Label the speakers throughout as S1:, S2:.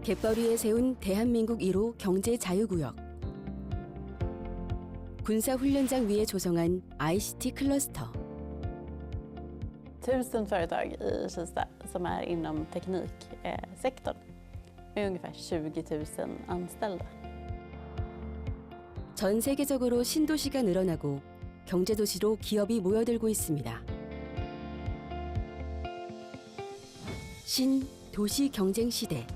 S1: 갯벌 위에 세운 대한민국 1호 경제자유구역. 군사훈련장 위에 조성한 ICT 클러스터.
S2: 1000 företag i Kista som är inom tekniksektorn med ungefär 20 000 anställda.
S1: 전 세계적으로 신도시가 늘어나고 경제도시로 기업이 모여들고 있습니다. 신도시 경쟁 시대.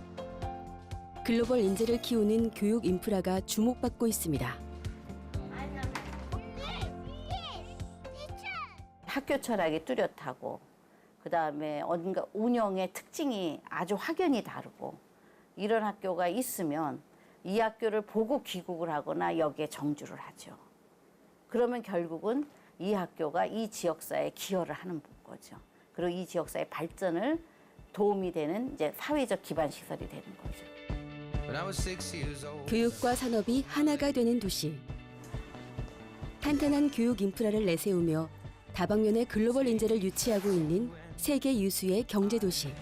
S1: 글로벌 인재를 키우는 교육 인프라가 주목받고 있습니다.
S3: 학교 철학이 뚜렷하고 그다음에 어딘가 운영의 특징이 아주 확연히 다르고 이런 학교가 있으면 이 학교를 보고 귀국을 하거나 여기에 정주를 하죠. 그러면 결국은 이 학교가 이 지역사회에 기여를 하는 거죠. 그리고 이 지역사회 발전을 도움이 되는 이제 사회적 기반 시설이 되는 거죠.
S1: 교육과 산업이 하나가 되는 도시. 탄탄한 교육 인프라를 내세우며 다방면의 글로벌 인재를 유치하고 있는 세계 유수의 경제도시.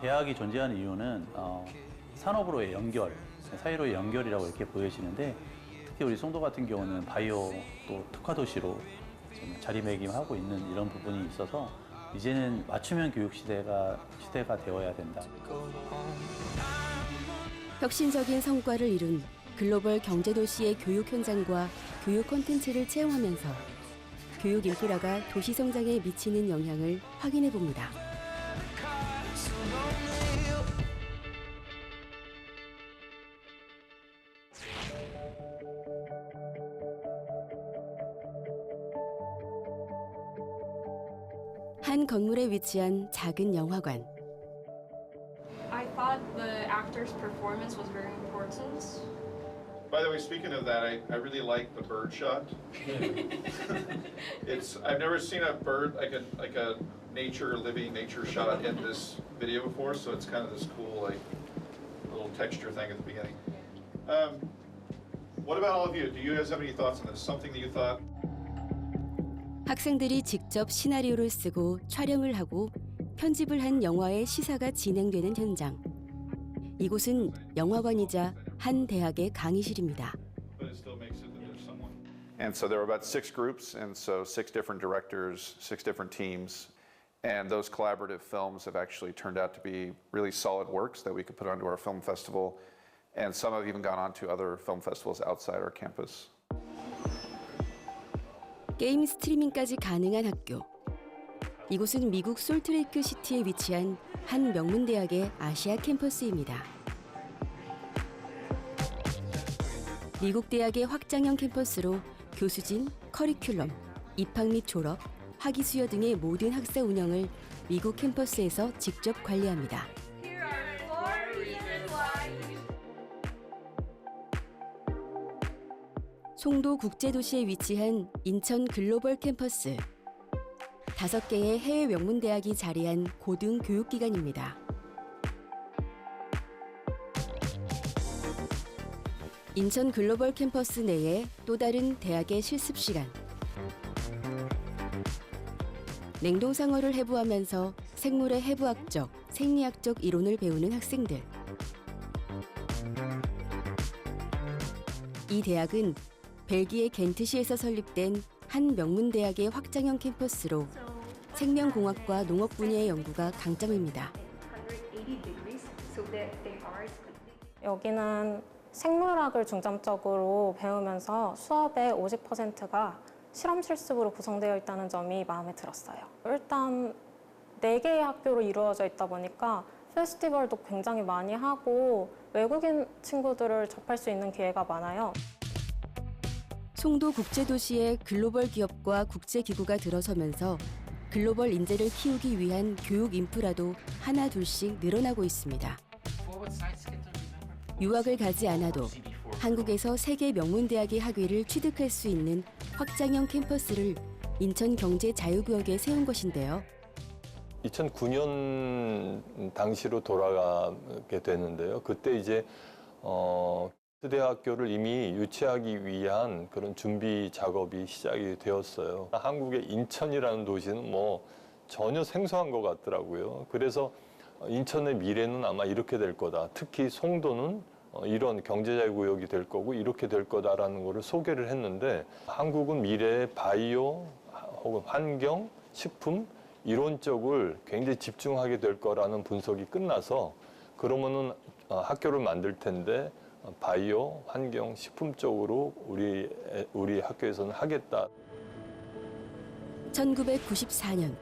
S4: 대학이 존재하는 이유는 산업으로의 연결, 사회로의 연결이라고 이렇게 보여지는데 특히 우리 송도 같은 경우는 바이오 또 특화도시로 좀 자리매김하고 있는 이런 부분이 있어서 이제는 맞춤형 교육 시대가 되어야 된다.
S1: 혁신적인 성과를 이룬 글로벌 경제도시의 교육 현장과 교육 콘텐츠를 체험하면서 교육 인프라가 도시 성장에 미치는 영향을 확인해 봅니다. 한 건물에 위치한 작은 영화관.
S5: I thought the actor's performance was very important.
S6: By the way, speaking of that, I really like the bird shot. I've never seen a bird like a living nature shot in this video before, so it's kind of this cool like little texture thing at the beginning. What about all of you? Do you guys have any thoughts on this? Something that you thought?
S1: 학생들이 직접 시나리오를 쓰고 촬영을 하고 편집을 한 영화의 시사가 진행되는 현장. 이곳은 영화관이자 한 대학의 강의실입니다.
S6: And so there were about 6 groups, and so 6 different directors, 6 different teams, and those collaborative films have actually turned out to be really solid works that we could put onto our film festival, and some have even gone on to other film festivals outside our campus.
S1: 게임 스트리밍까지 가능한 학교. 이곳은 미국 솔트레이크 시티에 위치한 한 명문대학의 아시아 캠퍼스입니다. 미국 대학의 확장형 캠퍼스로 교수진, 커리큘럼, 입학 및 졸업, 학위 수여 등의 모든 학사 운영을 미국 캠퍼스에서 직접 관리합니다. 송도 국제도시에 위치한 인천 글로벌 캠퍼스. 5개의 해외 명문대학이 자리한 고등교육기관입니다. 인천 글로벌 캠퍼스 내에 또 다른 대학의 실습 시간. 냉동상어를 해부하면서 생물의 해부학적, 생리학적 이론을 배우는 학생들. 이 대학은 벨기에 겐트시에서 설립된 한 명문대학의 확장형 캠퍼스로 생명공학과 농업 분야의 연구가 강점입니다.
S7: 여기는 생물학을 중점적으로 배우면서 수업의 50%가 실험 실습으로 구성되어 있다는 점이 마음에 들었어요. 일단 4개의 학교로 이루어져 있다 보니까 페스티벌도 굉장히 많이 하고 외국인 친구들을 접할 수 있는 기회가 많아요.
S1: 송도 국제도시에 글로벌 기업과 국제기구가 들어서면서 글로벌 인재를 키우기 위한 교육 인프라도 하나 둘씩 늘어나고 있습니다. 유학을 가지 않아도 한국에서 세계 명문대학의 학위를 취득할 수 있는 확장형 캠퍼스를 인천경제자유구역에 세운 것인데요.
S8: 2009년 당시로 돌아가게 되는데요. 그때 이제 대학교를 이미 유치하기 위한 그런 준비 작업이 시작이 되었어요. 한국의 인천이라는 도시는 뭐 전혀 생소한 것 같더라고요. 그래서 인천의 미래는 아마 이렇게 될 거다. 특히 송도는 이런 경제자유구역이 될 거고 이렇게 될 거다라는 거를 소개를 했는데 한국은 미래의 바이오 혹은 환경, 식품 이런 쪽을 굉장히 집중하게 될 거라는 분석이 끝나서 그러면은 학교를 만들 텐데 바이오, 환경, 식품 쪽으로 우리 학교에서는 하겠다.
S1: 1994년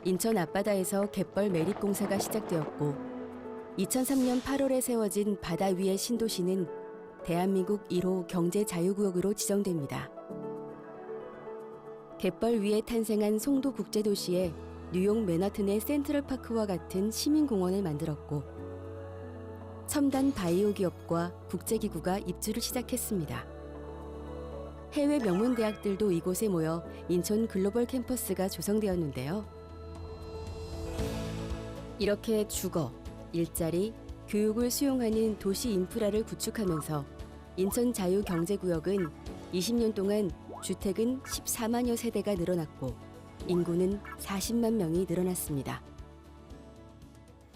S1: 인천 앞바다에서 갯벌 매립 공사가 시작되었고 2003년 8월에 세워진 바다 위의 신도시는 대한민국 1호 경제자유구역으로 지정됩니다. 갯벌 위에 탄생한 송도국제도시에 뉴욕 맨하튼의 센트럴파크와 같은 시민공원을 만들었고 첨단 바이오 기업과 국제기구가 입주를 시작했습니다. 해외 명문 대학들도 이곳에 모여 인천 글로벌 캠퍼스가 조성되었는데요. 이렇게 주거, 일자리, 교육을 수용하는 도시 인프라를 구축하면서 인천 자유경제구역은 20년 동안 주택은 14만여 세대가 늘어났고 인구는 40만 명이 늘어났습니다.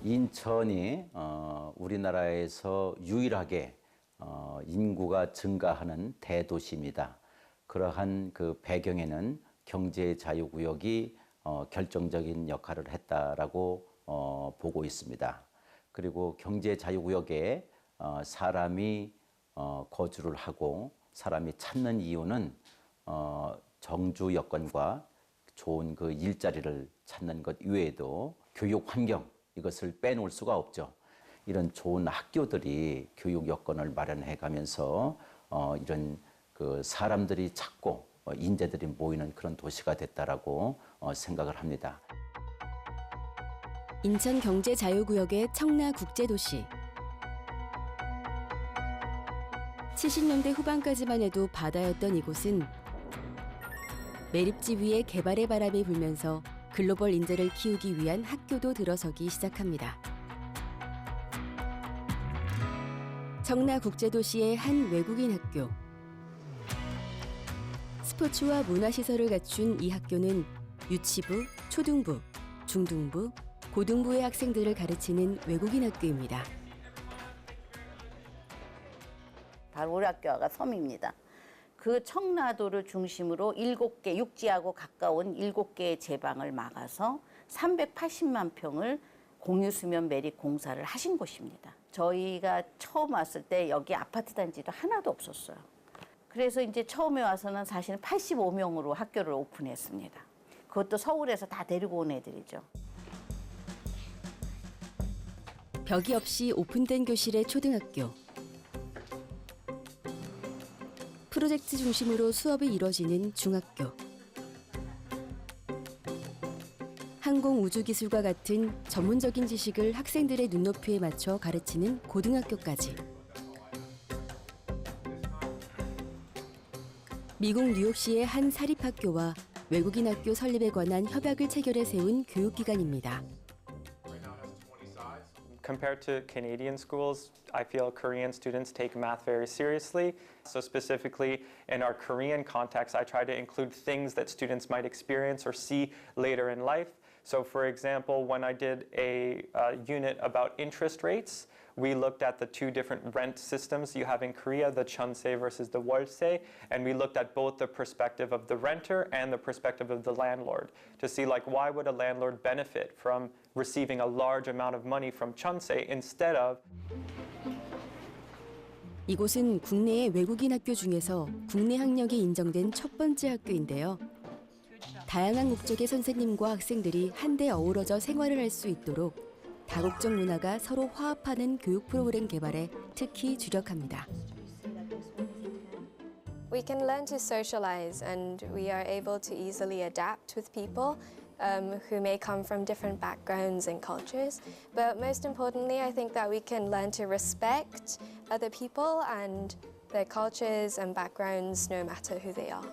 S9: 인천이 우리나라에서 유일하게 인구가 증가하는 대도시입니다. 그러한 그 배경에는 경제자유구역이 결정적인 역할을 했다라고 보고 있습니다. 그리고 경제자유구역에 사람이 거주를 하고 사람이 찾는 이유는 정주 여건과 좋은 그 일자리를 찾는 것 이외에도 교육 환경 이것을 빼놓을 수가 없죠. 이런 좋은 학교들이 교육 여건을 마련해 가면서 이런 그 사람들이 찾고 인재들이 모이는 그런 도시가 됐다라고 생각을 합니다.
S1: 인천 경제자유구역의 청라국제도시. 70년대 후반까지만 해도 바다였던 이곳은 매립지 위에 개발의 바람이 불면서 글로벌 인재를 키우기 위한 학교도 들어서기 시작합니다. 청라국제도시의 한 외국인 학교. 스포츠와 문화시설을 갖춘 이 학교는 유치부, 초등부, 중등부, 고등부의 학생들을 가르치는 외국인 학교입니다.
S3: 바로 우리 학교가 섬입니다. 그 청라도를 중심으로 7개, 육지하고 가까운 7개의 제방을 막아서 380만 평을 공유수면 매립 공사를 하신 곳입니다. 저희가 처음 왔을 때 여기 아파트 단지도 하나도 없었어요. 그래서 이제 처음에 와서는 사실은 85명으로 학교를 오픈했습니다. 그것도 서울에서 다 데리고 온 애들이죠.
S1: 벽이 없이 오픈된 교실의 초등학교. 프로젝트 중심으로 수업이 이뤄지는 중학교. 항공우주기술과 같은 전문적인 지식을 학생들의 눈높이에 맞춰 가르치는 고등학교까지. 미국 뉴욕시의 한 사립학교와 외국인 학교 설립에 관한 협약을 체결해 세운 교육기관입니다.
S10: Compared to Canadian schools, I feel Korean students take math very seriously. So specifically in our Korean context, I try to include things that students might experience or see later in life. So for example, when I did a unit about interest rates, we looked at the two different rent systems you have in Korea, the Chunse versus the Wolse, and we looked at both the perspective of the renter and the perspective of the landlord to see like why would a landlord benefit from receiving a large amount of money from Chunse instead of.
S1: 이곳은 국내의 외국인 학교 중에서 국내 학력이 인정된 첫 번째 학교인데요. 다양한 국적의 선생님과 학생들이 한데 어우러져 생활을 할 수 있도록 다국적 문화가 서로 화합하는 교육 프로그램 개발에 특히 주력합니다.
S11: We can learn to socialize and we are able to easily adapt with people who may come from different backgrounds and cultures. But most importantly, I think that we can learn to respect other people and their cultures and backgrounds no matter who they are.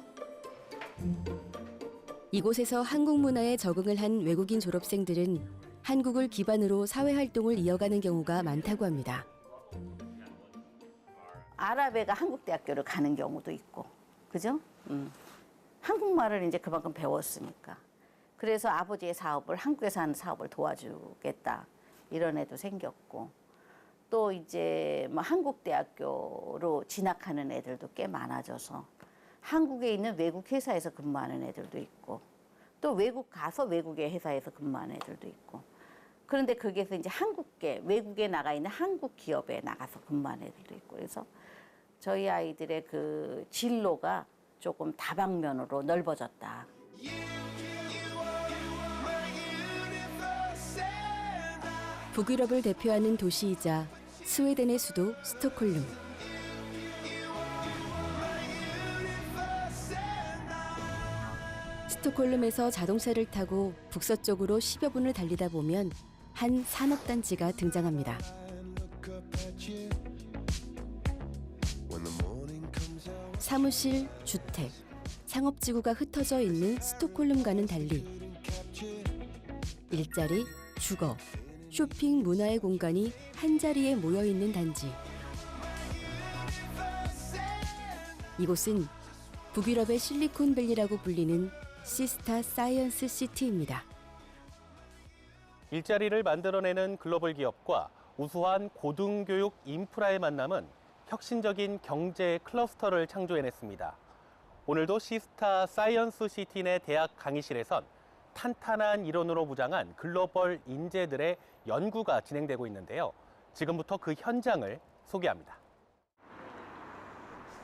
S1: 이곳에서 한국 문화에 적응을 한 외국인 졸업생들은 한국을 기반으로 사회활동을 이어가는 경우가 많다고 합니다.
S3: 아랍애가 한국대학교를 가는 경우도 있고, 그죠? 한국말을 이제 그만큼 배웠으니까. 그래서 아버지의 사업을, 한국에서 하는 사업을 도와주겠다. 이런 애도 생겼고 또 이제 뭐 한국대학교로 진학하는 애들도 꽤 많아져서 한국에 있는 외국 회사에서 근무하는 애들도 있고 또 외국 가서 외국의 회사에서 근무하는 애들도 있고 그런데 거기에서 이제 외국에 나가 있는 한국 기업에 나가서 근무하는 애들도 있고 그래서 저희 아이들의 그 진로가 조금 다방면으로 넓어졌다.
S1: 북유럽을 대표하는 도시이자 스웨덴의 수도 스톡홀름. 스톡홀름에서 자동차를 타고 북서쪽으로 10여 분을 달리다 보면 한 산업단지가 등장합니다. 사무실, 주택, 상업지구가 흩어져 있는 스톡홀름과는 달리 일자리, 주거, 쇼핑, 문화의 공간이 한자리에 모여있는 단지. 이곳은 북유럽의 실리콘밸리라고 불리는 시스타 사이언스 시티입니다.
S12: 일자리를 만들어내는 글로벌 기업과 우수한 고등교육 인프라의 만남은 혁신적인 경제 클러스터를 창조해냈습니다. 오늘도 시스타 사이언스 시티 내 대학 강의실에선 탄탄한 이론으로 무장한 글로벌 인재들의 연구가 진행되고 있는데요. 지금부터 그 현장을 소개합니다.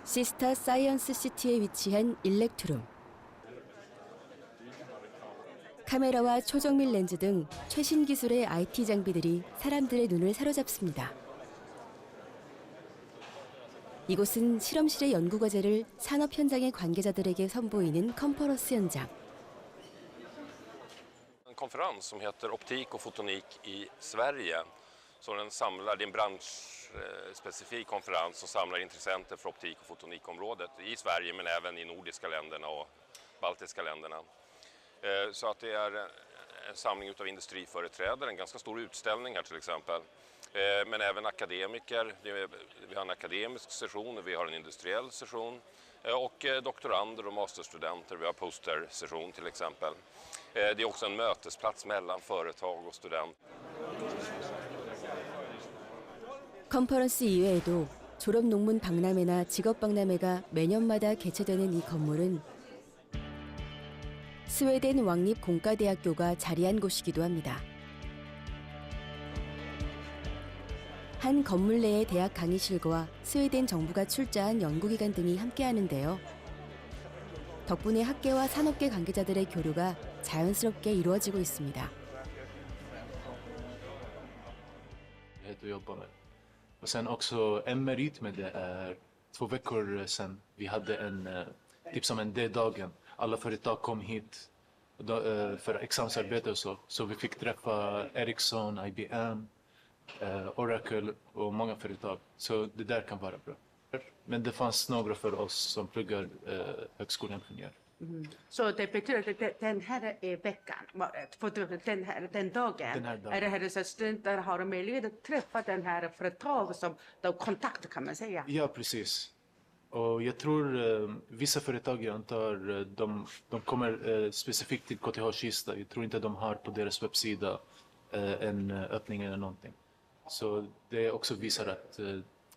S1: 시스타 사이언스 시티에 위치한 일렉트룸. 카메라와 초정밀 렌즈 등 최신 기술의 IT 장비들이 사람들의 눈을 사로잡습니다. 이곳은 실험실의 연구 과제를 산업 현장의 관계자들에게 선보이는 컨퍼런스 현장.
S13: En konferens som heter Optik och fotonik i Sverige. Så det är en branschspecifik konferens som samlar intressenter för optik- och fotonikområdet i Sverige men även i nordiska länderna och baltiska länderna. Så att det är en samling av industriföreträdare, en ganska stor utställning här till exempel. Men även akademiker, vi har en akademisk session och vi har en industriell session. Och doktorander och masterstudenter, vi har postersession till exempel. Det är också en mötesplats mellan företag och studenter.
S1: 컨퍼런스 이외에도 졸업 논문 박람회나 직업 박람회가 매년마다 개최되는 이 건물은 스웨덴 왕립 공과대학교가 자리한 곳이기도 합니다. 한 건물 내의 대학 강의실과 스웨덴 정부가 출자한 연구기관 등이 함께하는데요. 덕분에 학계와 산업계 관계자들의 교류가 자연스럽게 이루어지고 있습니다.
S14: att jobba med. Och sen också en merit med det är 2 veckor sedan vi hade typ som en D-dagen. Alla företag kom hit för examensarbete och så vi fick träffa Ericsson, IBM, Oracle och många företag. Så det där kan vara bra. Men det fanns några för oss som pluggar högskoleingenjör.
S15: Så det betyder att den här veckan, den dagen, är det här så att studenter har möjlighet att träffa den här företag som de kontaktar kan man säga?
S14: Ja, precis. Och jag tror vissa företag, jag antar, de kommer specifikt till KTH Kista. Jag tror inte de har på deras webbsida en öppning eller någonting. Så det också visar att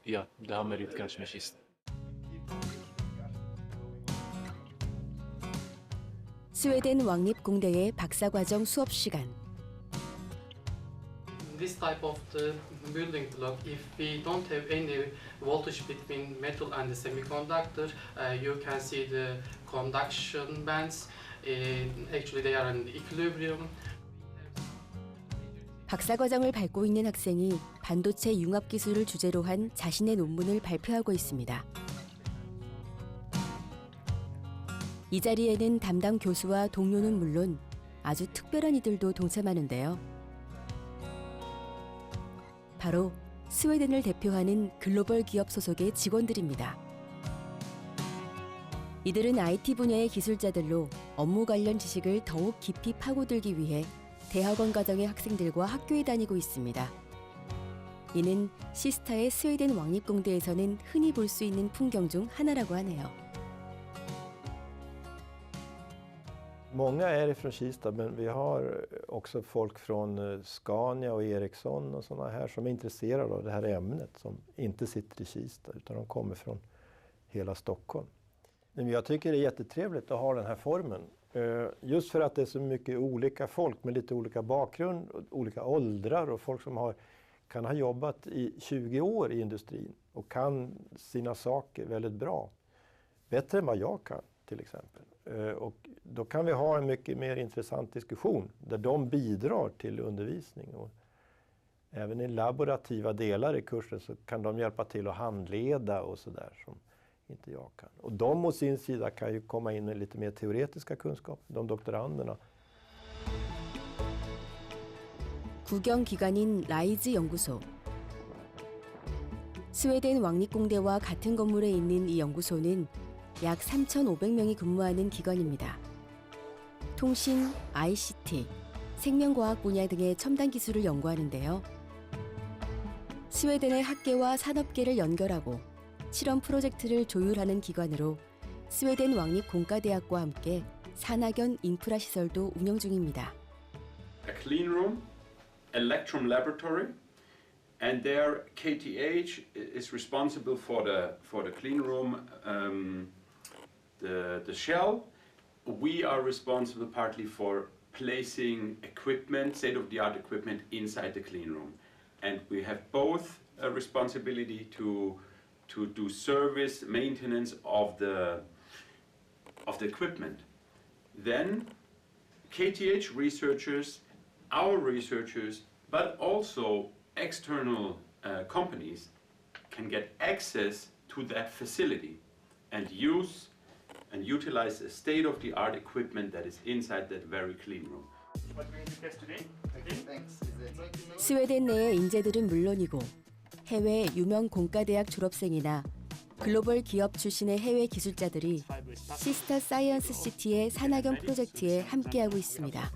S14: ja, det har merit kanske med Kista.
S1: 스웨덴 왕립공대의 박사과정 수업 시간.
S16: This type of the building block, if we don't have any voltage between metal and the semiconductor, you can see the conduction bands. Actually, they are in equilibrium.
S1: 박사과정을 밟고 있는 학생이 반도체 융합 기술을 주제로 한 자신의 논문을 발표하고 있습니다. 이 자리에는 담당 교수와 동료는 물론 아주 특별한 이들도 동참하는데요. 바로 스웨덴을 대표하는 글로벌 기업 소속의 직원들입니다. 이들은 IT 분야의 기술자들로 업무 관련 지식을 더욱 깊이 파고들기 위해 대학원 과정의 학생들과 학교에 다니고 있습니다. 이는 시스타의 스웨덴 왕립공대에서는 흔히 볼 수 있는 풍경 중 하나라고 하네요.
S17: Många är från Kista, men vi har också folk från Scania och Ericsson och sådana här som är intresserade av det här ämnet, som inte sitter i Kista utan de kommer från hela Stockholm. Men jag tycker det är jättetrevligt att ha den här formen. Just för att det är så mycket olika folk med lite olika bakgrund, olika åldrar och folk som kan ha jobbat i 20 år i industrin och kan sina saker väldigt bra. Bättre än vad jag kan till exempel. Och då kan vi ha en mycket mer intressant diskussion där de bidrar till undervisning. Och även i laborativa delar i kursen så kan de hjälpa till att handleda och sådär som inte jag kan. Och de å sin sida kan ju komma in med lite mer teoretiska kunskaper, de doktoranderna.
S1: 국영기관인 라이즈 연구소. 스웨덴 왕립공대와 같은 건물에 있는 이 연구소는 약 3,500명이 근무하는 기관입니다. 통신, ICT, 생명과학 분야 등의 첨단 기술을 연구하는데요. 스웨덴의 학계와 산업계를 연결하고 실험 프로젝트를 조율하는 기관으로 스웨덴 왕립공과대학과 함께 산학연 인프라 시설도 운영 중입니다.
S18: A clean room, electron laboratory, and there KTH is responsible for the clean room, the shell. We are responsible partly for placing equipment, state-of-the-art equipment inside the clean room, and we have both a responsibility to do service maintenance of the equipment. Then KTH researchers, our researchers, but also external companies can get access to that facility and use and utilize the state-of-the-art equipment that is inside that very clean room.
S12: What we're going to test today? Okay. Thanks.
S1: 스웨덴 내의 인재들은 물론이고 해외 유명 공과대학 졸업생이나 글로벌 기업 출신의 해외 기술자들이 시스타 사이언스 시티의 산학연 프로젝트에 함께하고 있습니다.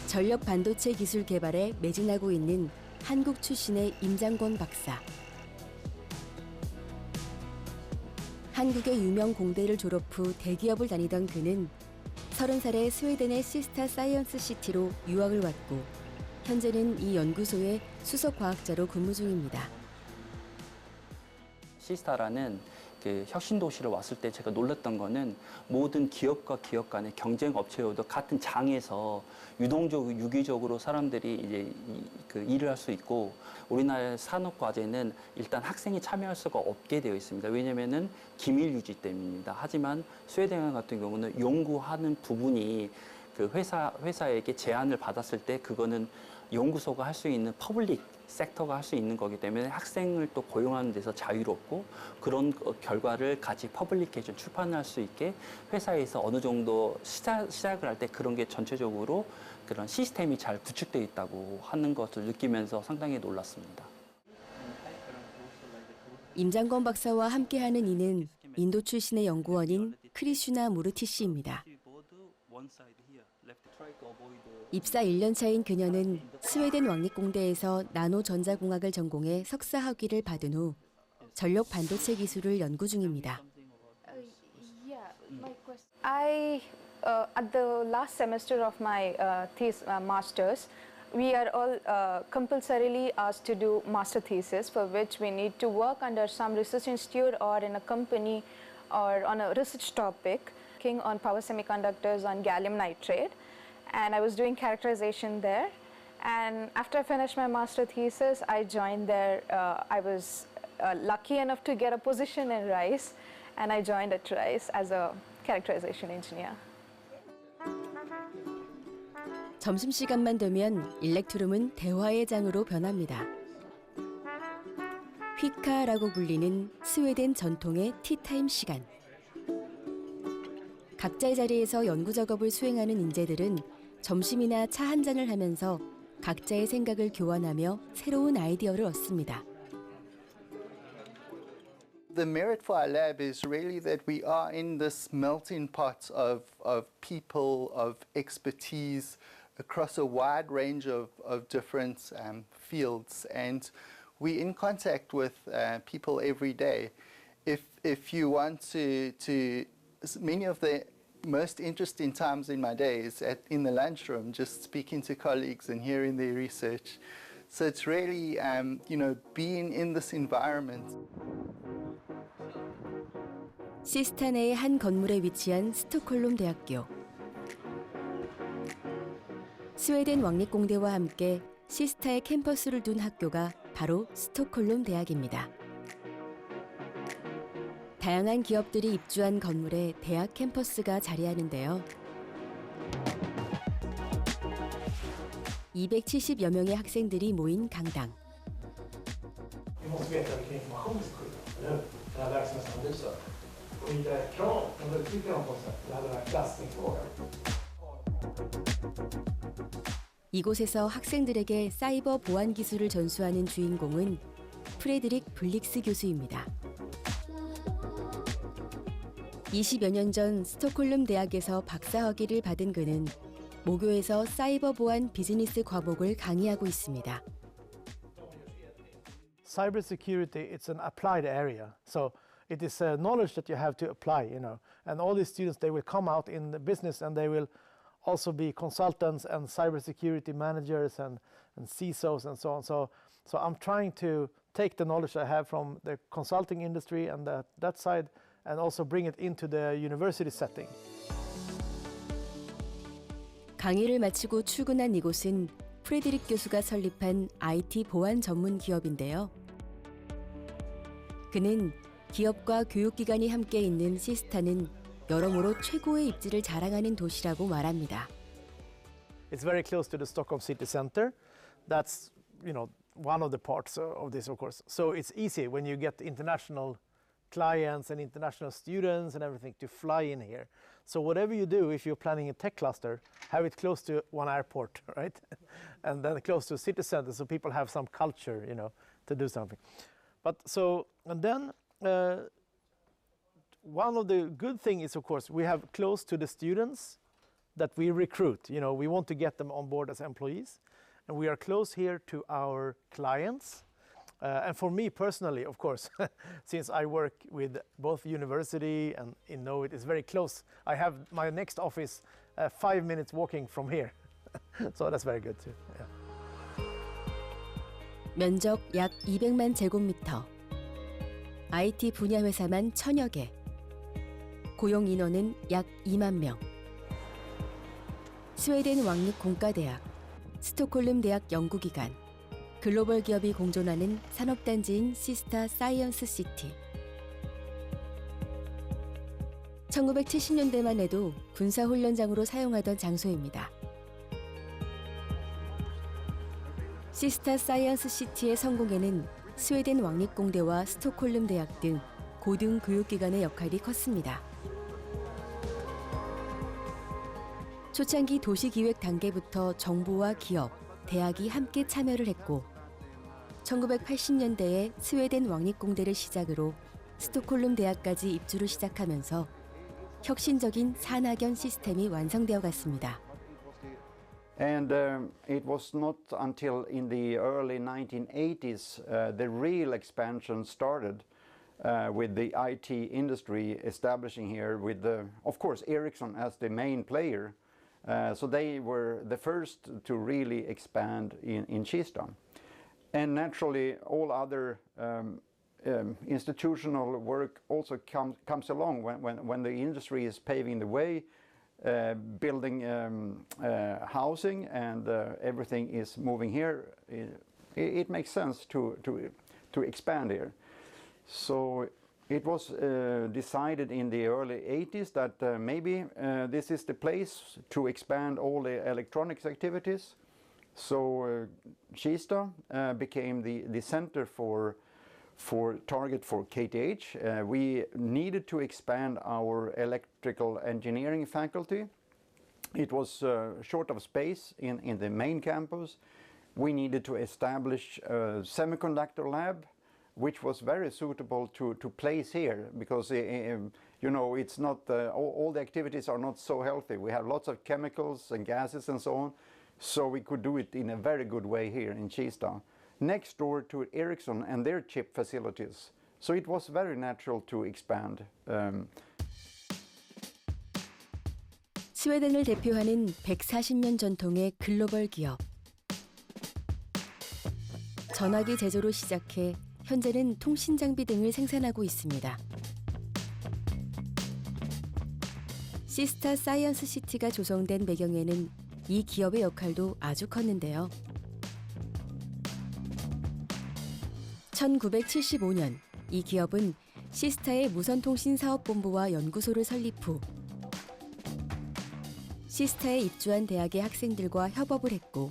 S1: 전력 반도체 기술 개발에 매진하고 있는 한국 출신의 임장권 박사. 한국의 유명 공대를 졸업 후 대기업을 다니던 그는 30살에 스웨덴의 시스타 사이언스 시티로 유학을 왔고 현재는 이 연구소의 수석 과학자로 근무 중입니다.
S19: 시스타라는 그 혁신 도시를 왔을 때 제가 놀랐던 거는 모든 기업과 기업 간의 경쟁 업체여도 같은 장에서 유기적으로 사람들이 이제 그 일을 할 수 있고 우리나라의 산업 과제는 일단 학생이 참여할 수가 없게 되어 있습니다. 왜냐면은 기밀 유지 때문입니다. 하지만 스웨덴 같은 경우는 연구하는 부분이 그 회사에게 제안을 받았을 때 그거는 연구소가 할 수 있는 퍼블릭 섹터가 할 수 있는 거기 때문에 학생을 또 고용하는 데서 자유롭고 그런 결과를 같이 퍼블리케이션 출판할 수 있게 회사에서 어느 정도 시작을 할 때 그런 게 전체적으로 그런 시스템이 잘 구축되어 있다고 하는 것을 느끼면서 상당히 놀랐습니다.
S1: 임장권 박사와 함께하는 이는 인도 출신의 연구원인 크리슈나 무르티 씨입니다. 입사 1년 차인 그녀는 스웨덴 왕립공대에서 나노전자공학을 전공해 석사 학위를 받은 후 전력 반도체 기술을 연구 중입니다.
S20: At the last semester of my master's, we are all compulsorily asked to do master thesis, for which we need to work under some research institute or in a company or on a research topic, working on power semiconductors on gallium nitride. And I was doing characterization there. And after I finished my master thesis, I joined there. I was lucky enough to get a position in RICE, and I joined at RICE as a characterization engineer.
S1: 점심시간만 되면 일렉트룸은 대화의 장으로 변합니다. 휘카라고 불리는 스웨덴 전통의 티타임 시간. 각자의 자리에서 연구 작업을 수행하는 인재들은 점심이나 차 한 잔을 하면서 각자의 생각을 교환하며 새로운 아이디어를 얻습니다.
S21: The merit for our lab is really that we are in this melting pot of people, of expertise across a wide range of different fields. And we're in contact with people every day. if you want to many of the most interesting times in my day is in the lunchroom, just speaking to colleagues and hearing their research. So it's really, being in this environment.
S1: 시스타 내의 한 건물에 위치한 스톡홀름 대학교. 스웨덴 왕립공대와 함께 시스타의 캠퍼스를 둔 학교가 바로 스톡홀름 대학입니다. 다양한 기업들이 입주한 건물에 대학 캠퍼스가 자리하는데요. 270여 명의 학생들이 모인 강당.
S2: Vi måste veta vilken information som skickas, eller hur? Den här verksamhetsanalysen. Och i det krav, om du uttrycker dem på ett sätt, det här är den här klassningsfrågan.
S1: 이곳에서 학생들에게 사이버 보안 기술을 전수하는 주인공은 프레드릭 블릭스 교수입니다. 20여 년 전 스톡홀름 대학에서 박사학위를 받은 그는 모교에서 사이버 보안 비즈니스 과목을 강의하고 있습니다.
S2: Cybersecurity, it's an applied area. So it is a knowledge that you have to apply, And all these students, they will come out in the business and they will also be consultants and cybersecurity managers and CISOs and so on. So I'm trying to take the knowledge I have from the consulting industry and that side and also bring it into the university setting.
S1: 강의를 마치고 출근한 이곳은 프레드릭 교수가 설립한 IT 보안 전문 기업인데요. 그는 기업과 교육기관이 함께 있는 시스타는 여러모로 최고의 입지를 자랑하는 도시라고 말합니다.
S2: It's very close to the Stockholm city center. That's, one of the parts of this, of course. So it's easy when you get international clients and international students and everything to fly in here. So whatever you do, if you're planning a tech cluster, have it close to one airport, right? And then close to a city center so people have some culture, to do something. One of the good things is, of course, we have close to the students that we recruit. We want to get them on board as employees. And we are close here to our clients. And for me personally, of course, since I work with both university and in Knowit, it's very close. I have my next office 5 minutes walking from here. So that's very good too. Yeah.
S1: 면적 약 200만 제곱미터. IT 분야 회사만 1000여 개. 고용 인원은 약 2만 명. 스웨덴 왕립 공과대학, 스톡홀름 대학 연구기관, 글로벌 기업이 공존하는 산업단지인 시스타 사이언스 시티. 1970년대만 해도 군사훈련장으로 사용하던 장소입니다. 시스타 사이언스 시티의 성공에는 스웨덴 왕립공대와 스톡홀름 대학 등 고등교육기관의 역할이 컸습니다. 초창기 도시기획 단계부터 정부와 기업, 대학이 함께 참여를 했고 1980년대에 스웨덴 왕립공대를 시작으로 스톡홀름 대학까지 입주를 시작하면서 혁신적인 산학연 시스템이 완성되어 갔습니다.
S22: And it was not until in the early 1980s the real expansion started with the IT industry establishing here with, of course, Ericsson as the main player. So they were the first to really expand in Kista. And naturally, all other institutional work also comes along when the industry is paving the way, building housing, and everything is moving here. It makes sense to expand here. So it was decided in the early 80s that maybe this is the place to expand all the electronics activities. So Kista became the center for target for KTH. We needed to expand our electrical engineering faculty. It was short of space in the main campus. We needed to establish a semiconductor lab, which was very suitable to place here because it's not all the activities are not so healthy. We have lots of chemicals and gases and so on, so we could do it in a very good way here in Kista, next door to Ericsson and their chip facilities. So it was very natural to expand.
S1: 스웨덴을 대표하는 140년 전통의 글로벌 기업. 전화기 제조로 시작해 현재는 통신 장비 등을 생산하고 있습니다. 시스타 사이언스 시티가 조성된 배경에는 이 기업의 역할도 아주 컸는데요. 1975년 이 기업은 시스타의 무선통신사업본부와 연구소를 설립 후 시스타에 입주한 대학의 학생들과 협업을 했고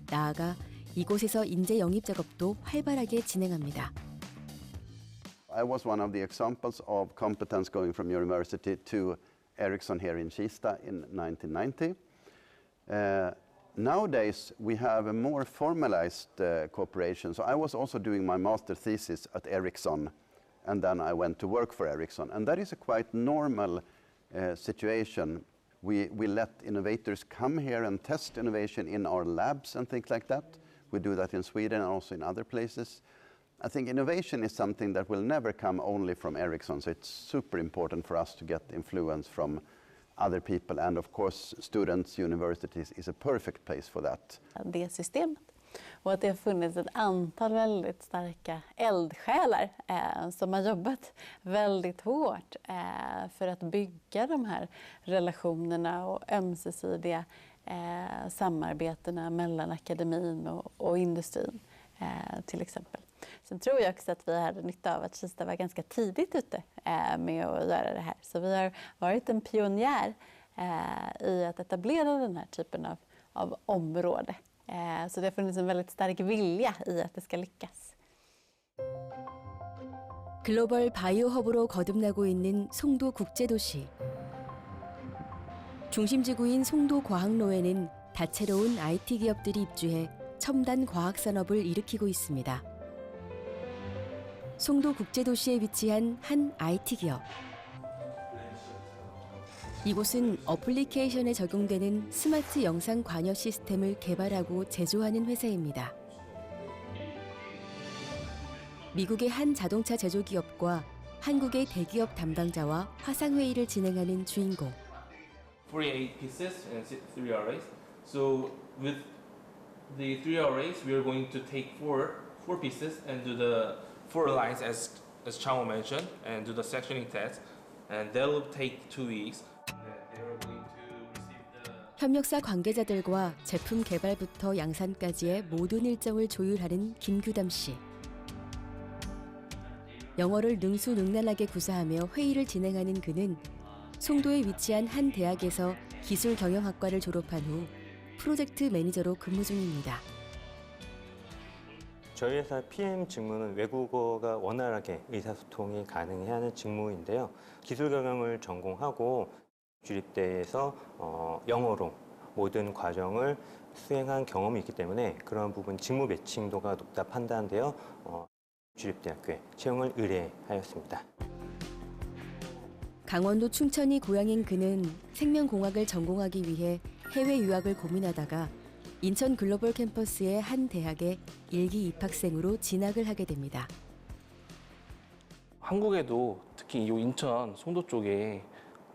S1: 나아가 이곳에서 인재 영입 작업도 활발하게 진행합니다.
S4: I was one of the examples of competence going from university to Ericsson here in Kista in 1990. Nowadays we have a more formalized cooperation. So I was also doing my master thesis at Ericsson and then I went to work for Ericsson. And that is a quite normal situation. We let innovators come here and test innovation in our labs and things like that. We do that in Sweden and also in other places. I think innovation is something that will never come only from Ericsson, so it's super important for us to get influence from other people, and of course students, universities is a perfect place for that.
S5: Det systemet. Och att det har funnits ett antal väldigt starka eldsjälar som har jobbat väldigt hårt för att bygga de här relationerna och ömsesidiga samarbetena mellan akademin och industrin till exempel. Sen tror jag också att vi hade nytta av att Kista var ganska tidigt ute med att göra det här. Så vi har varit en pionjär i att etablera den här typen av område. Så det har funnits en väldigt stark vilja i att det ska lyckas.
S1: 글로벌 바이오 허브로 거듭나고 있는 송도 국제도시. 중심지구인 송도 과학로에는 다채로운 IT 기업들이 입주해 첨단 과학 산업을 일으키고 있습니다. 송도 국제도시에 위치한 한 IT 기업. 이곳은 어플리케이션에 적용되는 스마트 영상 관여 시스템을 개발하고 제조하는 회사입니다. 미국의 한 자동차 제조 기업과 한국의 대기업 담당자와 화상회의를 진행하는 주인공.
S23: 48 pieces and 3 arrays. So with the 3 arrays, we are going to take four pieces and do the 4 lines as Changwon mentioned, and do the sectioning test. And that will take 2 weeks.
S1: 협력사 관계자들과 제품 개발부터 양산까지의 모든 일정을 조율하는 김규담 씨. 영어를 능수능란하게 구사하며 회의를 진행하는 그는 송도에 위치한 한 대학에서 기술경영학과를 졸업한 후 프로젝트 매니저로 근무 중입니다.
S24: 저희 회사 PM 직무는 외국어가 원활하게 의사소통이 가능해야 하는 직무인데요. 기술경영을 전공하고 주립대에서 영어로 모든 과정을 수행한 경험이 있기 때문에 그런 부분 직무 매칭도가 높다 판단되어 주립대학교에 채용을 의뢰하였습니다.
S1: 강원도 춘천이 고향인 그는 생명공학을 전공하기 위해 해외 유학을 고민하다가 인천 글로벌 캠퍼스의 한 대학에 일기 입학생으로 진학을 하게 됩니다.
S25: 한국에도 특히 이 인천 송도 쪽에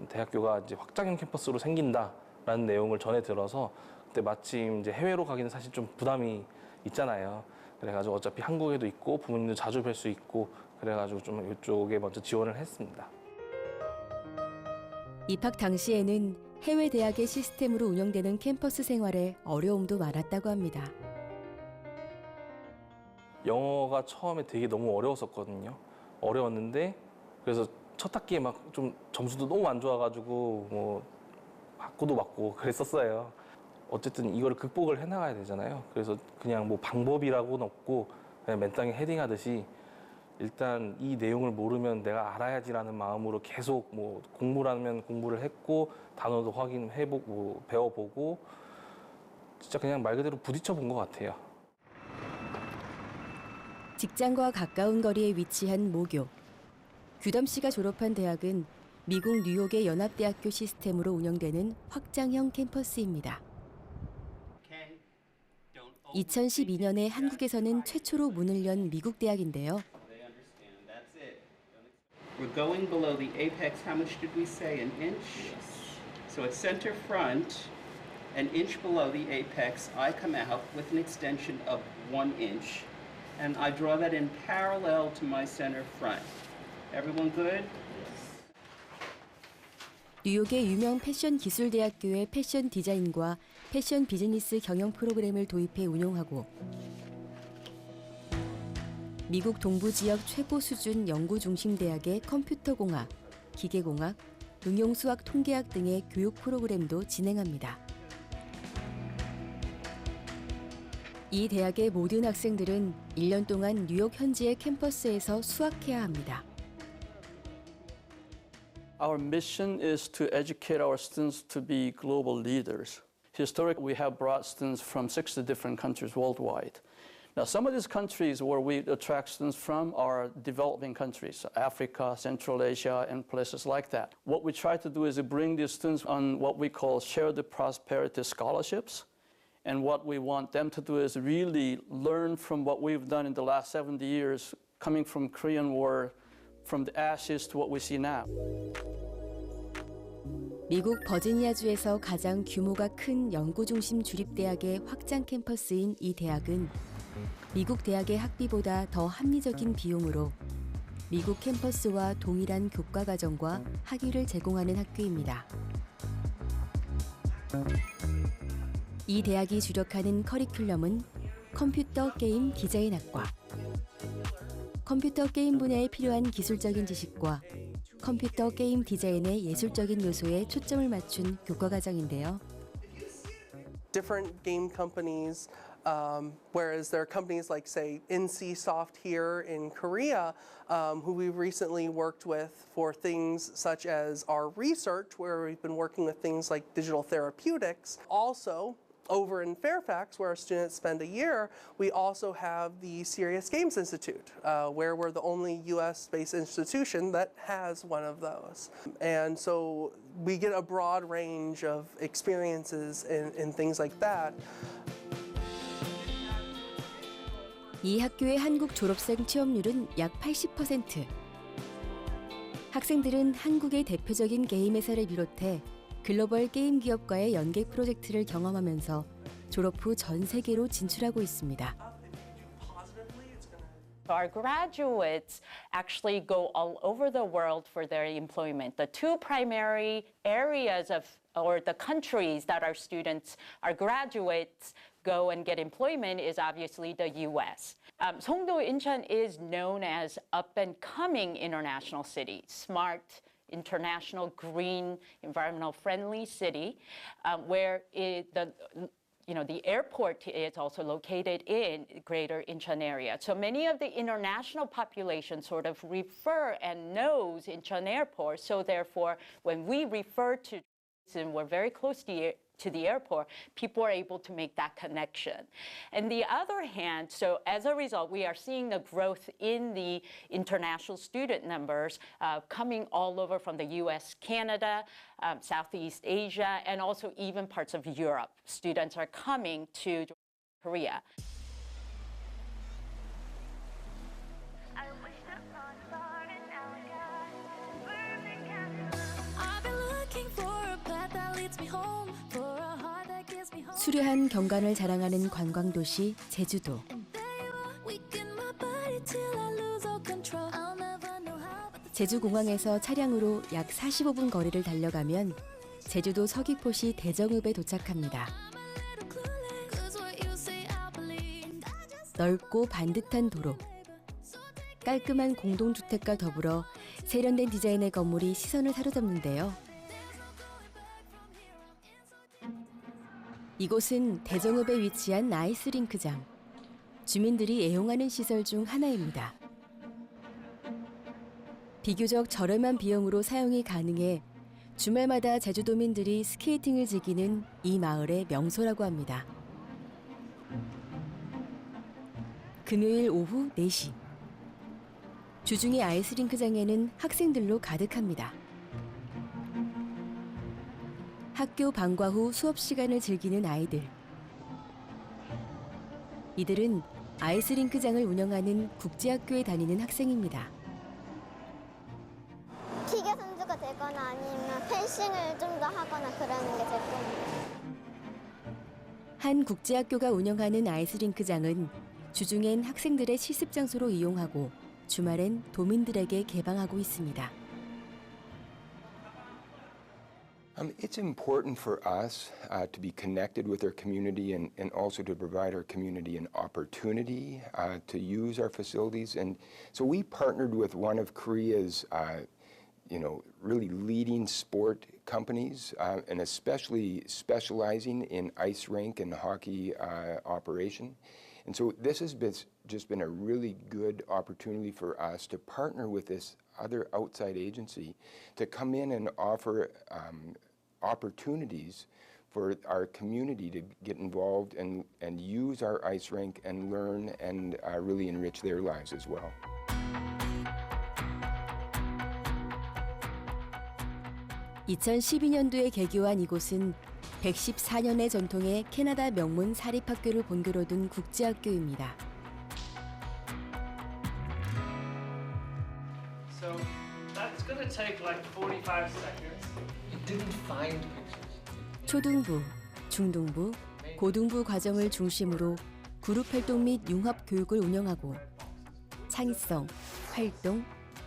S25: 대학교가 이제 확장형 캠퍼스로 생긴다라는 내용을 전해 들어서 그때 마침 이제 해외로 가기는 사실 좀 부담이 있잖아요. 그래가지고 어차피 한국에도 있고 부모님도 자주 뵐 수 있고 그래가지고 좀 이쪽에 먼저 지원을 했습니다.
S1: 입학 당시에는 해외 대학의 시스템으로 운영되는 캠퍼스 생활에 어려움도 많았다고 합니다.
S25: 영어가 처음에 되게 너무 어려웠었거든요. 어려웠는데 그래서 첫 학기에 막 좀 점수도 너무 안 좋아가지고 뭐 학고도 맞고 그랬었어요. 어쨌든 이걸 극복을 해나가야 되잖아요. 그래서 그냥 뭐 방법이라고는 없고 그냥 맨땅에 헤딩하듯이 일단 이 내용을 모르면 내가 알아야지라는 마음으로 계속 뭐 공부라면 공부를 했고 단어도 확인해보고 배워보고 진짜 그냥 말 그대로 부딪혀 본 것 같아요.
S1: 직장과 가까운 거리에 위치한 모교. 규담 씨가 졸업한 대학은 미국 뉴욕의 연합대학교 시스템으로 운영되는 확장형 캠퍼스입니다. 2012년에 한국에서는 최초로 문을 연 미국 대학인데요.
S6: We're going below the apex. How much did we say? An inch? Yes. So at center front, an inch below the apex, I come out with an extension of 1 inch. And I draw that in parallel to my center front. Everyone good?
S1: 뉴욕의 유명 패션 기술대학교의 패션 디자인과 패션 비즈니스 경영 프로그램을 도입해 운영하고 미국 동부 지역 최고 수준 연구 중심 대학의 컴퓨터공학, 기계공학, 응용수학 통계학 등의 교육 프로그램도 진행합니다. 이 대학의 모든 학생들은 1년 동안 뉴욕 현지의 캠퍼스에서 수학해야 합니다.
S7: Our mission is to educate our students to be global leaders. Historically, we have brought students from 60 different countries worldwide. Now, some of these countries where we attract students from are developing countries, Africa, Central Asia, and places like that. What we try to do is to bring these students on what we call shared prosperity scholarships. And what we want them to do is really learn from what we've done in the last 70 years, coming from Korean War, from the ashes to what we see now.
S1: 미국 버지니아주에서 가장 규모가 큰 연구 중심 주립대학의 확장 캠퍼스인 이 대학은 미국 대학의 학비보다 더 합리적인 비용으로 미국 캠퍼스와 동일한 교과 과정과 학위를 제공하는 학교입니다. 이 대학이 주력하는 커리큘럼은 컴퓨터 게임 디자인학과, 컴퓨터 게임 분야에 필요한 기술적인 지식과 컴퓨터 게임 디자인의 예술적인 요소에 초점을 맞춘 교과 과정인데요.
S8: Different game companies, whereas there are companies like, say, NCSoft here in Korea, who we've recently worked with for things such as our research, where we've been working with things like digital therapeutics. Also, over in Fairfax, where our students spend a year, we also have the Serious Games Institute, where we're the only US-based institution that has one of those. And so we get a broad range of experiences in things like that.
S1: 이 학교의 한국 졸업생 취업률은 약 80%. 학생들은 한국의 대표적인 게임 회사를 비롯해 글로벌 게임 기업과의 연계 프로젝트를 경험하면서 졸업 후 전 세계로 진출하고 있습니다.
S9: Our graduates actually go all over the world for their employment. The two primary areas or the countries that our students, our graduates, go and get employment is obviously the U.S. Songdo Incheon is known as up-and-coming international city, smart, international, green, environmental friendly city, where the airport is also located in greater Incheon area. So many of the international population sort of refer and knows Incheon Airport. So therefore, when we refer to, and we're very close to the airport, people are able to make that connection. On the other hand, so as a result, we are seeing the growth in the international student numbers coming all over from the US, Canada, Southeast Asia, and also even parts of Europe. Students are coming to Korea.
S1: 수려한 경관을 자랑하는 관광도시 제주도. 제주공항에서 차량으로 약 45분 거리를 달려가면 제주도 서귀포시 대정읍에 도착합니다. 넓고 반듯한 도로, 깔끔한 공동주택과 더불어 세련된 디자인의 건물이 시선을 사로잡는데요. 이곳은 대정읍에 위치한 아이스링크장. 주민들이 애용하는 시설 중 하나입니다. 비교적 저렴한 비용으로 사용이 가능해 주말마다 제주도민들이 스케이팅을 즐기는 이 마을의 명소라고 합니다. 금요일 오후 4시. 주중의 아이스링크장에는 학생들로 가득합니다. 학교 방과 후 수업 시간을 즐기는 아이들. 이들은 아이스링크장을 운영하는 국제학교에 다니는 학생입니다.
S3: 피싱을 좀 더 하거나 그러는 게 제 꿈이에요.
S1: 한 국제학교가 운영하는 아이스링크장은 주중엔 학생들의 실습 장소로 이용하고 주말엔 도민들에게 개방하고 있습니다.
S10: It's important for us to be connected with our community and also to provide our community an opportunity to use our facilities. And so we partnered with one of Korea's really leading sport companies, and especially specializing in ice rink and hockey operation. And so this has just been a really good opportunity for us to partner with this other outside agency to come in and offer opportunities for our community to get involved and use our ice rink and learn and really enrich their lives as well.
S1: (2012년도에) 개교한 이곳은 114년의 전통의 캐나다 명문 사립학교를 본교로 둔 국제학교입니다.
S11: So that's gonna take like 45 seconds. You didn't find pictures.
S1: 초등부, 중등부, 고등부 과정을 중심으로 그룹 활동 및 융합 교육을 운영하고 창의성, 활동,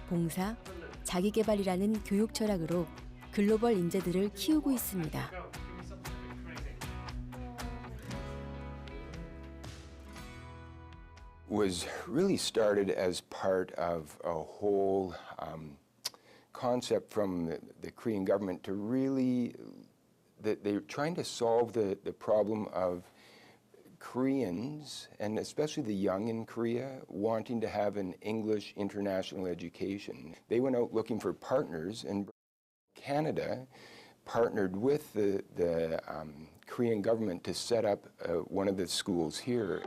S1: 봉사, 자기개발이라는 교육 철학으로 글로벌 인재들을 키우고 있습니다.
S10: Was really started as part of a whole concept from the Korean government to really, they're trying to solve the problem of Koreans, and especially the young in Korea, wanting to have an English international education. They went out looking for partners, and Canada partnered with the Korean government to set up one of the schools here.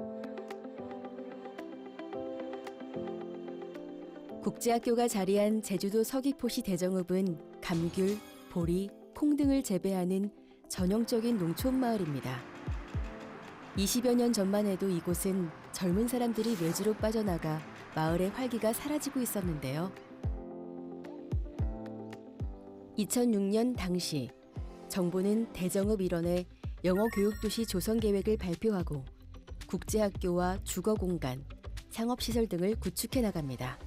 S1: 국제학교가 자리한 제주도 서귀포시 대정읍은 감귤, 보리, 콩 등을 재배하는 전형적인 농촌 마을입니다. 20여 년 전만 해도 이곳은 젊은 사람들이 외지로 빠져나가 마을의 활기가 사라지고 있었는데요. 2006년 당시 정부는 대정읍 일원에 영어 교육도시 조성 계획을 발표하고 국제학교와 주거공간, 상업시설 등을 구축해 나갑니다.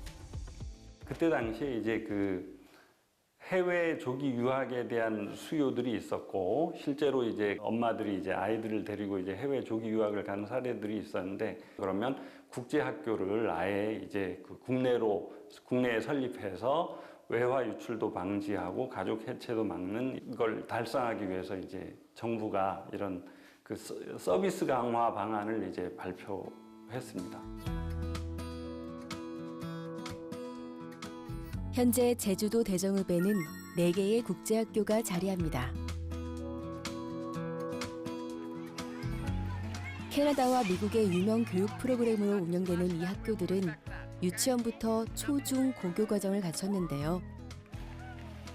S13: 그때 당시에 이제 그 해외 조기 유학에 대한 수요들이 있었고, 실제로 이제 엄마들이 이제 아이들을 데리고 이제 해외 조기 유학을 가는 사례들이 있었는데, 그러면 국제학교를 아예 이제 그 국내에 설립해서 외화 유출도 방지하고 가족 해체도 막는 걸 달성하기 위해서 이제 정부가 이런 그 서비스 강화 방안을 이제 발표했습니다.
S1: 현재 제주도 대정읍에는 4개의 국제학교가 자리합니다. 캐나다와 미국의 유명 교육 프로그램으로 운영되는 이 학교들은 유치원부터 초, 중, 고교 과정을 갖췄는데요.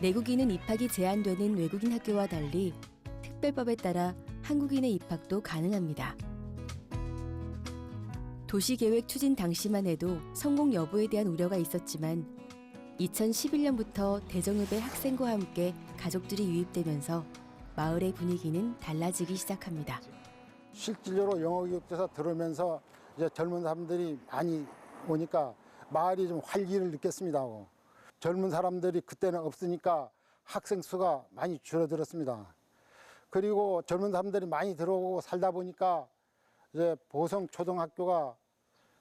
S1: 내국인은 입학이 제한되는 외국인 학교와 달리 특별법에 따라 한국인의 입학도 가능합니다. 도시계획 추진 당시만 해도 성공 여부에 대한 우려가 있었지만 2011년부터 대정읍의 학생과 함께 가족들이 유입되면서 마을의 분위기는 달라지기 시작합니다.
S15: 실질적으로 영어 교육돼서 들어오면서 이제 젊은 사람들이 많이 오니까 마을이 좀 활기를 느꼈습니다. 젊은 사람들이 그때는 없으니까 학생 수가 많이 줄어들었습니다. 그리고 젊은 사람들이 많이 들어오고 살다 보니까 이제 보성 초등학교가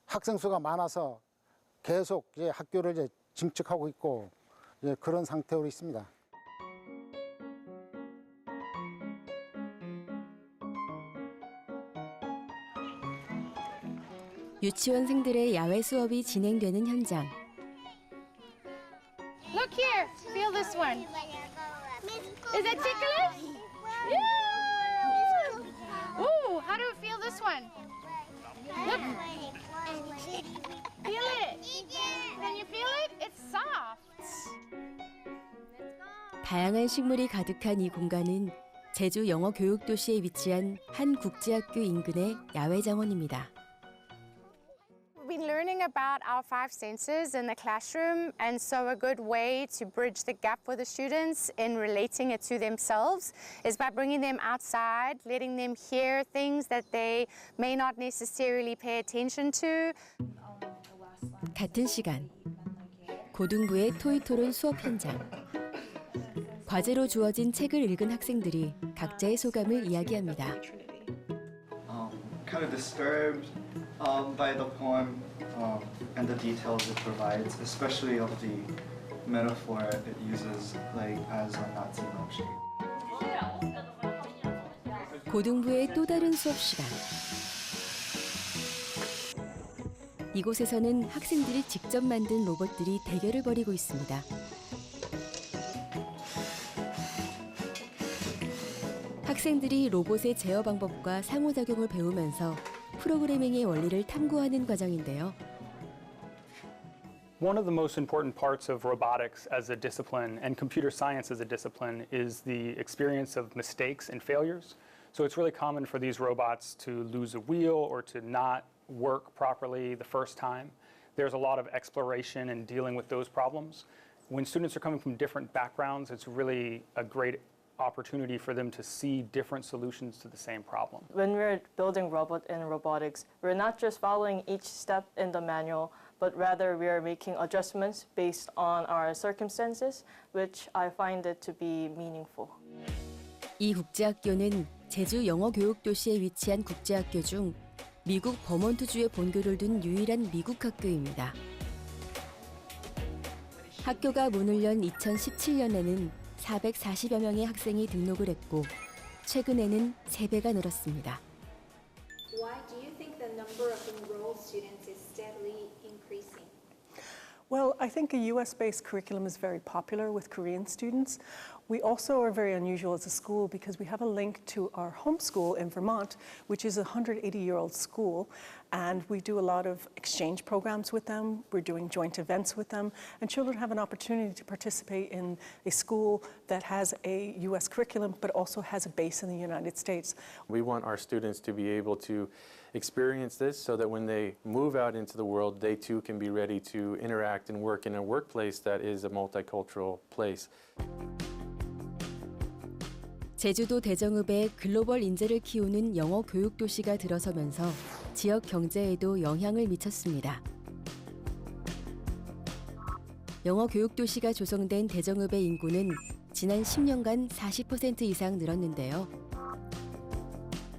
S15: 학생 수가 많아서 계속 이제 학교를 이제 증축하고 있고 이제 그런 상태로 있습니다.
S1: 유치원생들의 야외 수업이 진행되는 현장.
S26: Look here, feel this one. Is it ticklish? Yeah. Ooh, how do you feel this one? Look. Feel it. Can you feel it? It's soft.
S1: 다양한 식물이 가득한 이 공간은 제주 영어 교육 도시에 위치한 한 국제학교 인근의 야외 정원입니다.
S26: been learning about our 5 senses in the classroom, and so a good way to bridge the gap for the students in relating it to themselves is by bringing them outside, letting them hear things that they may not necessarily pay attention to.
S1: 같은 시간 고등부의 토익토론 수업 현장. 과제로 주어진 책을 읽은 학생들이 각자의 소감을 이야기합니다.
S12: Kind of disturbed by the poem and the details it provides, especially of the metaphor it uses, like as a Nazi milkshake.
S1: 고등부의 또 다른 수업 시간. 이곳에서는 학생들이 직접 만든 로봇들이 대결을 벌이고 있습니다. 학생들이 로봇의 제어 방법과 상호작용을 배우면서 프로그래밍의 원리를 탐구하는 과정인데요.
S14: One of the most important parts of robotics as a discipline and computer science as a discipline is the experience of mistakes and failures. So it's really common for these robots to lose a wheel or to not work properly the first time. There's a lot of exploration and dealing with those problems. When students are coming from different backgrounds, it's really a great opportunity for them to see different solutions to the same problem.
S16: When we're building robot in robotics, we're not just following each step in the manual, but rather we are making adjustments based on our circumstances, which I find it to be meaningful.
S1: 이 국제학교는 제주 영어교육도시에 위치한 국제학교 중 미국 버몬트주에 본교를 둔 유일한 미국 학교입니다. 학교가 문을 연 2017년에는 440여 명의 학생이 등록을 했고 최근에는 3배가 늘었습니다.
S17: Why do you think the number of enrolled students is steadily increasing?
S18: Well, I think a US-based curriculum is very popular with Korean students. We also are very unusual as a school because we have a link to our home school in Vermont, which is a 180-year-old school, and we do a lot of exchange programs with them. We're doing joint events with them, and children have an opportunity to participate in a school that has a US curriculum but also has a base in the United States.
S19: We want our students to be able to experience this so that when they move out into the world, they too can be ready to interact and work in a workplace that is a multicultural place.
S1: 제주도 대정읍에 글로벌 인재를 키우는 영어 교육 도시가 들어서면서 지역 경제에도 영향을 미쳤습니다. 영어 교육 도시가 조성된 대정읍의 인구는 지난 10년간 40% 이상 늘었는데요.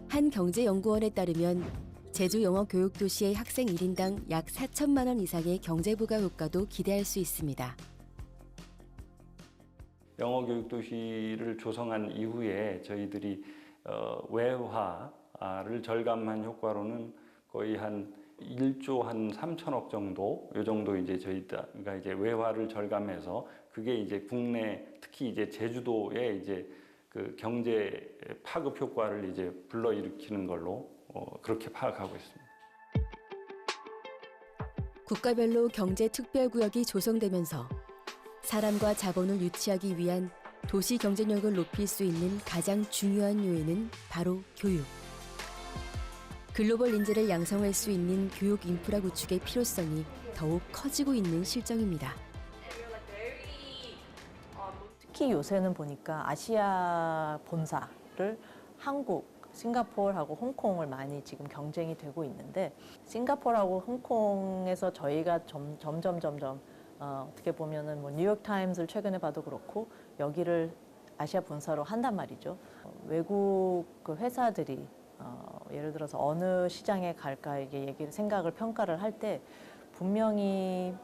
S1: 한 경제연구원에 따르면 제주 영어 교육 도시의 학생 1인당 약 4천만 원 이상의 경제 부가 효과도 기대할 수 있습니다.
S13: 영어 교육 도시를 조성한 이후에 저희들이 외화를 절감한 효과로는 거의 한 1조 한 3천억 정도, 요 정도 이제 저희가 이제 외화를 절감해서 그게 이제 국내 특히 이제 제주도에 이제 그 경제 파급 효과를 이제 불러일으키는 걸로 그렇게 파악하고 있습니다.
S1: 국가별로 경제 특별구역이 조성되면서 사람과 자본을 유치하기 위한 도시 경쟁력을 높일 수 있는 가장 중요한 요인은 바로 교육. 글로벌 인재를 양성할 수 있는 교육 인프라 구축의 필요성이 더욱 커지고 있는 실정입니다.
S27: 특히 요새는 보니까 아시아 본사를 한국, 싱가포르하고 홍콩을 많이 지금 경쟁이 되고 있는데 싱가포르하고 홍콩에서 저희가 점점 어떻게 보면은 뭐 뉴욕 타임스를 최근에 봐도 그렇고 여기를 아시아 본사로 한단 말이죠. 외국 그 회사들이 예를 들어서 어느 시장에 갈까 이게 생각을 평가를 할 때 분명히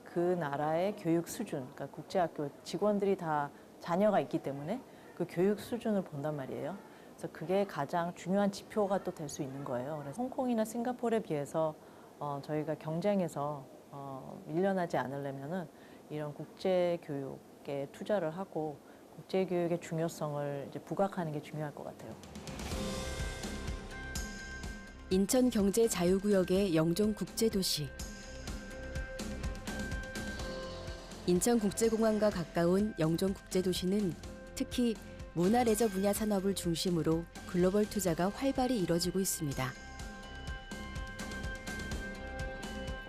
S27: 그 나라의 교육 수준, 그러니까 국제학교 직원들이 다 자녀가 있기 때문에 그 교육 수준을 본단 말이에요. 그래서 그게 가장 중요한 지표가 또 될 수 있는 거예요. 그래서 홍콩이나 싱가포르에 비해서 저희가 경쟁에서 밀려나지 않으려면은 이런 국제 교육에 투자를 하고 국제 교육의 중요성을 이제 부각하는 게 중요할 것 같아요.
S1: 인천 경제 자유구역의 영종 국제도시. 인천국제공항과 가까운 영종 국제도시는 특히 문화 레저 분야 산업을 중심으로 글로벌 투자가 활발히 이뤄지고 있습니다.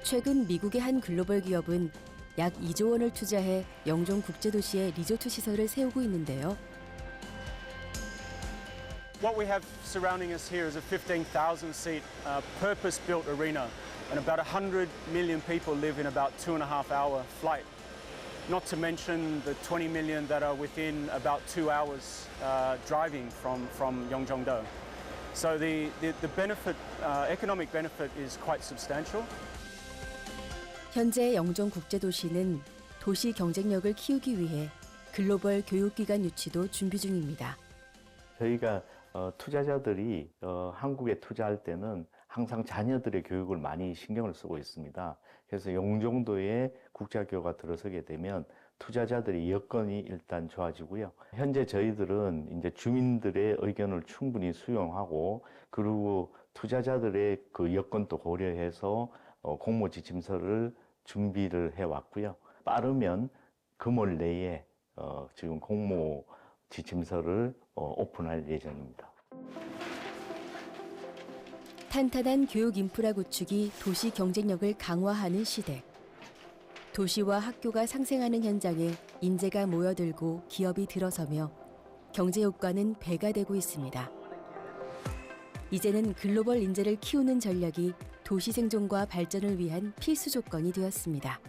S1: 최근 미국의 한 글로벌 기업은 약 2조 원을 투자해 영종 국제도시에 리조트 시설을 세우고 있는데요.
S2: What we have surrounding us here is a 15,000 seat purpose-built arena, and about 100 million people live in about 2.5 hour flight. Not to mention the 20 million that are within about 2 hours driving from Yeongjongdo. So the benefit, economic benefit is quite substantial.
S1: 현재 영종 국제도시는 도시 경쟁력을 키우기 위해 글로벌 교육기관 유치도 준비 중입니다.
S4: 저희가 투자자들이 한국에 투자할 때는 항상 자녀들의 교육을 많이 신경을 쓰고 있습니다. 그래서 영종도에 국제학교가 들어서게 되면 투자자들의 여건이 일단 좋아지고요. 현재 저희들은 이제 주민들의 의견을 충분히 수용하고 그리고 투자자들의 그 여건도 고려해서 공모 지침서를 준비를 해왔고요. 빠르면 금월 내에 지금 공모 지침서를 오픈할 예정입니다.
S1: 탄탄한 교육 인프라 구축이 도시 경쟁력을 강화하는 시대. 도시와 학교가 상생하는 현장에 인재가 모여들고 기업이 들어서며 경제 효과는 배가 되고 있습니다. 이제는 글로벌 인재를 키우는 전략이 도시 생존과 발전을 위한 필수 조건이 되었습니다.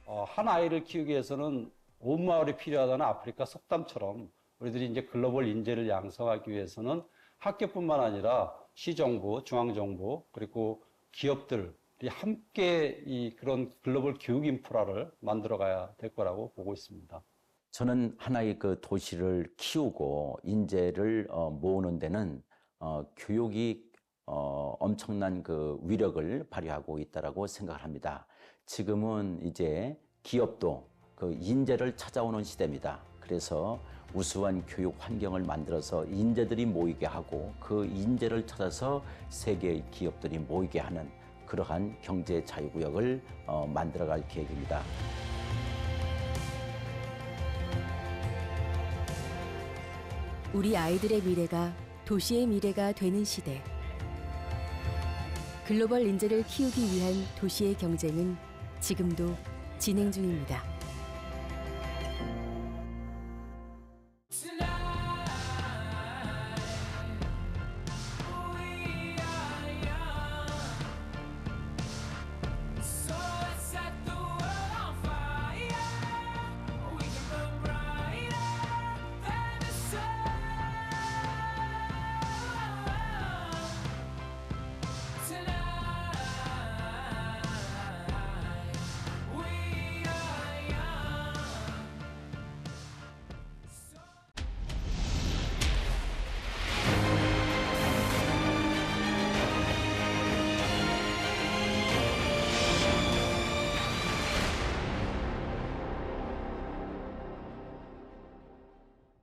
S5: 한 아이를 키우기 위해서는 온 마을이 필요하다는 아프리카 속담처럼 우리들이 이제 글로벌 인재를 양성하기 위해서는 학교뿐만 아니라 시정부, 중앙정부 그리고 기업들이 함께 그런 글로벌 교육 인프라를 만들어가야 될 거라고 보고 있습니다.
S20: 저는 하나의 그 도시를 키우고 인재를 모으는 데는 교육이 엄청난 그 위력을 발휘하고 있다라고 생각을 합니다. 지금은 이제 기업도 그 인재를 찾아오는 시대입니다. 그래서 우수한 교육 환경을 만들어서 인재들이 모이게 하고 그 인재를 찾아서 세계의 기업들이 모이게 하는 그러한 경제 자유구역을 만들어갈 계획입니다.
S1: 우리 아이들의 미래가 도시의 미래가 되는 시대. 글로벌 인재를 키우기 위한 도시의 경쟁은 지금도 진행 중입니다.
S21: Tonight.